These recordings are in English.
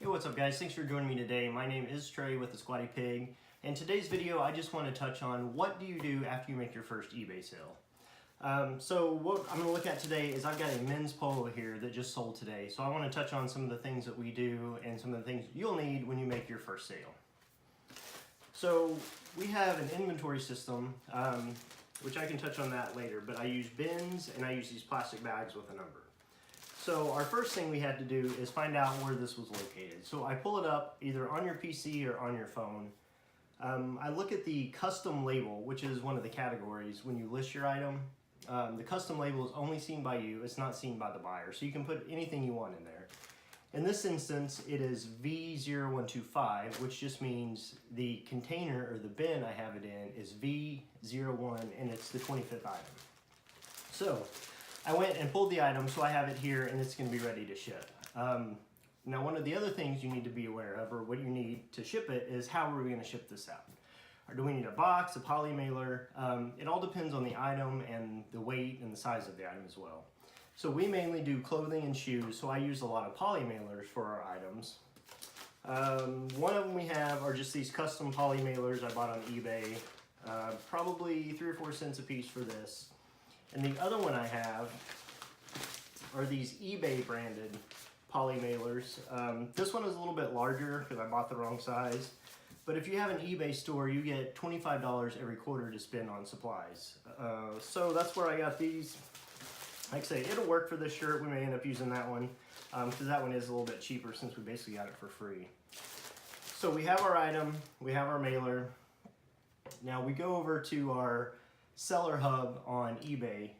Hey, what's up guys? Thanks for joining me today. My name is Trey with the Squatty Pig. In today's video, I just want to touch on what do you do after you make your first eBay sale. So what I'm going to look at today is I've got a men's polo here that just sold today. So I want to touch on some of the things that we do and some of the things you'll need when you make your first sale. So we have an inventory system, which I can touch on that later, but I use bins and I use these plastic bags with a number. So our first thing we had to do is find out where this was located. So I pull it up either on your PC or on your phone. I look at the custom label, which is one of the categories when you list your item. The custom label is only seen by you, it's not seen by the buyer. So you can put anything you want in there. In this instance, it is V0125, which just means the container or the bin I have it in is V01 and it's the 25th item. So I went and pulled the item, so I have it here and it's going to be ready to ship. Now, one of the other things you need to be aware of, or what you need to ship it, is how are we going to ship this out? Or do we need a box, a poly mailer? It all depends on the item and the weight and the size of the item as well. So we mainly do clothing and shoes, so I use a lot of poly mailers for our items. One of them we have are just these custom poly mailers I bought on eBay, probably 3 or 4 cents a piece for this. And the other one I have are these eBay branded poly mailers. This one is a little bit larger because I bought the wrong size. But if you have an eBay store, you get $25 every quarter to spend on supplies. So that's where I got these. Like I say, it'll work for this shirt. We may end up using that one because that one is a little bit cheaper since we basically got it for free. So we have our item, we have our mailer. Now we go over to our seller hub on eBay.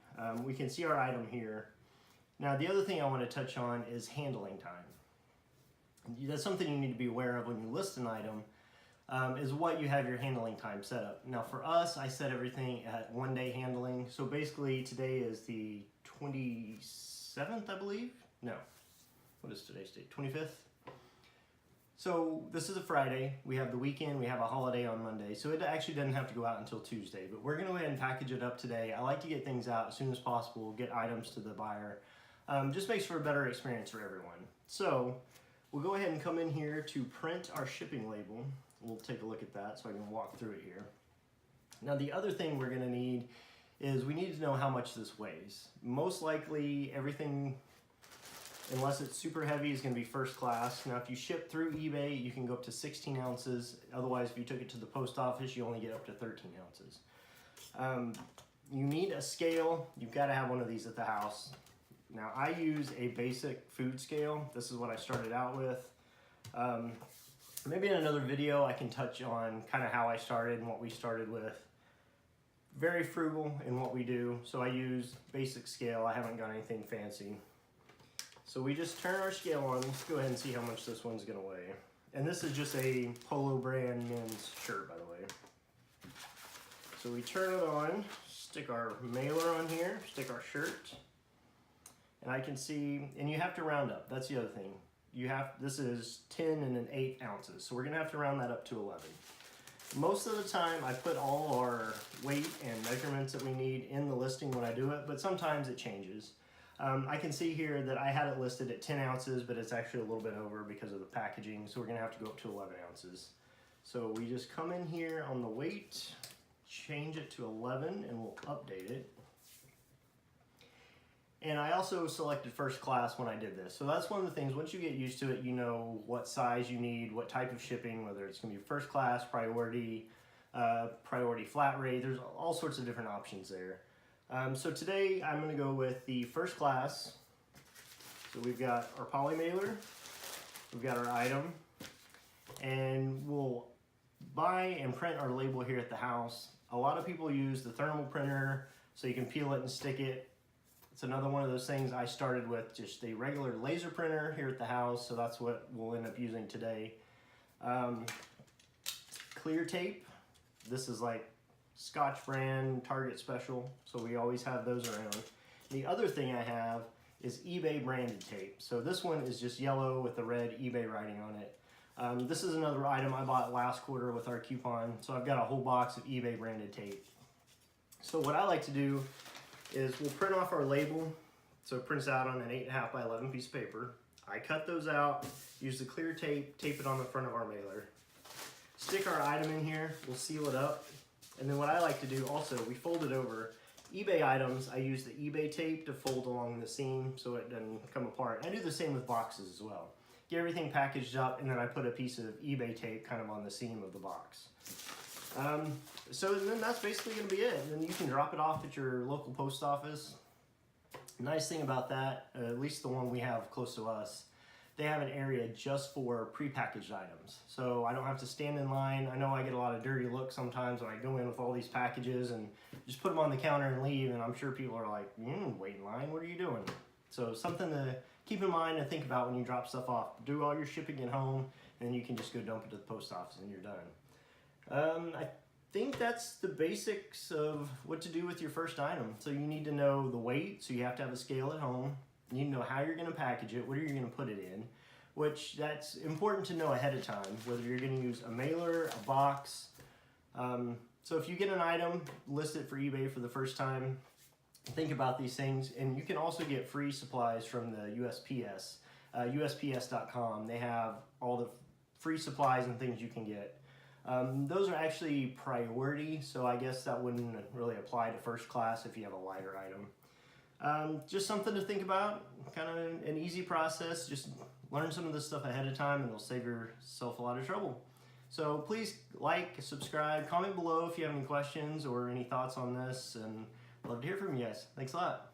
We can see our item here. Now the other thing I want to touch on is handling time. That's something you need to be aware of when you list an item, is what you have your handling time set up. Now for us, I set everything at 1-day handling. So basically today is the 27th, I believe? No, what is today's date? 25th? So this is a Friday, we have the weekend, we have a holiday on Monday, so it actually doesn't have to go out until Tuesday, but we're gonna go ahead and package it up today. I like to get things out as soon as possible, get items to the buyer. Just makes for a better experience for everyone. So we'll go ahead and come in here to print our shipping label. We'll take a look at that so I can walk through it here. Now the other thing we're gonna need is we need to know how much this weighs. Most likely everything, unless it's super heavy, is going to be first class. Now if you ship through eBay, you can go up to 16 ounces. Otherwise, if you took it to the post office, you only get up to 13 ounces. You need a scale. You've got to have one of these at the house. Now I use a basic food scale. This is what I started out with. Maybe in another video I can touch on kind of how I started and what we started with. Very frugal in what we do. So I use basic scale. I haven't got anything fancy. So we just turn our scale on. Let's go ahead and see how much this one's gonna weigh. And this is just a Polo brand men's shirt, by the way. So we turn it on, stick our mailer on here, stick our shirt, and I can see, and you have to round up. That's the other thing. This is 10 1/8 ounces. So we're gonna have to round that up to 11. Most of the time I put all our weight and measurements that we need in the listing when I do it, but sometimes it changes. I can see here that I had it listed at 10 ounces, but it's actually a little bit over because of the packaging, so we're gonna have to go up to 11 ounces. So we just come in here on the weight, change it to 11, and we'll update it. And I also selected first class when I did this. So that's one of the things, once you get used to it, you know what size you need, what type of shipping, whether it's gonna be first class, priority, priority flat rate, there's all sorts of different options there. So today I'm going to go with the first class. So we've got our poly mailer, we've got our item, and we'll buy and print our label here at the house. A lot of people use the thermal printer so you can peel it and stick it. It's another one of those things. I started with just a regular laser printer here at the house, so that's what we'll end up using today. Clear tape. This is like Scotch brand, Target special, so we always have those around. The other thing I have is eBay branded tape. So this one is just yellow with the red eBay writing on it. This is another item I bought last quarter with our coupon, so I've got a whole box of eBay branded tape. So what I like to do is we'll print off our label, so it prints out on an 8.5 by 11 piece of paper. I cut those out, use the clear tape, tape it on the front of our mailer. Stick our item in here, we'll seal it up. And then what I like to do also, we fold it over. eBay items, I use the eBay tape to fold along the seam so it doesn't come apart. I do the same with boxes as well. Get everything packaged up, and then I put a piece of eBay tape kind of on the seam of the box. So then that's basically going to be it. And then you can drop it off at your local post office. Nice thing about that, at least the one we have close to us, they have an area just for prepackaged items. So I don't have to stand in line. I know I get a lot of dirty looks sometimes when I go in with all these packages and just put them on the counter and leave, and I'm sure people are like, wait in line, what are you doing? So something to keep in mind and think about when you drop stuff off. Do all your shipping at home, and then you can just go dump it to the post office and you're done. I think that's the basics of what to do with your first item. So you need to know the weight, so you have to have a scale at home. You need to know how you're going to package it, what are you going to put it in, which that's important to know ahead of time, whether you're going to use a mailer, a box. So if you get an item, list it for eBay for the first time, think about these things. And you can also get free supplies from the USPS, USPS.com. They have all the free supplies and things you can get. Those are actually priority, so I guess that wouldn't really apply to first class if you have a lighter item. Just something to think about, kind of an easy process. Just learn some of this stuff ahead of time and it'll save yourself a lot of trouble. So please like, subscribe, comment below if you have any questions or any thoughts on this, and I'd love to hear from you guys. Thanks a lot.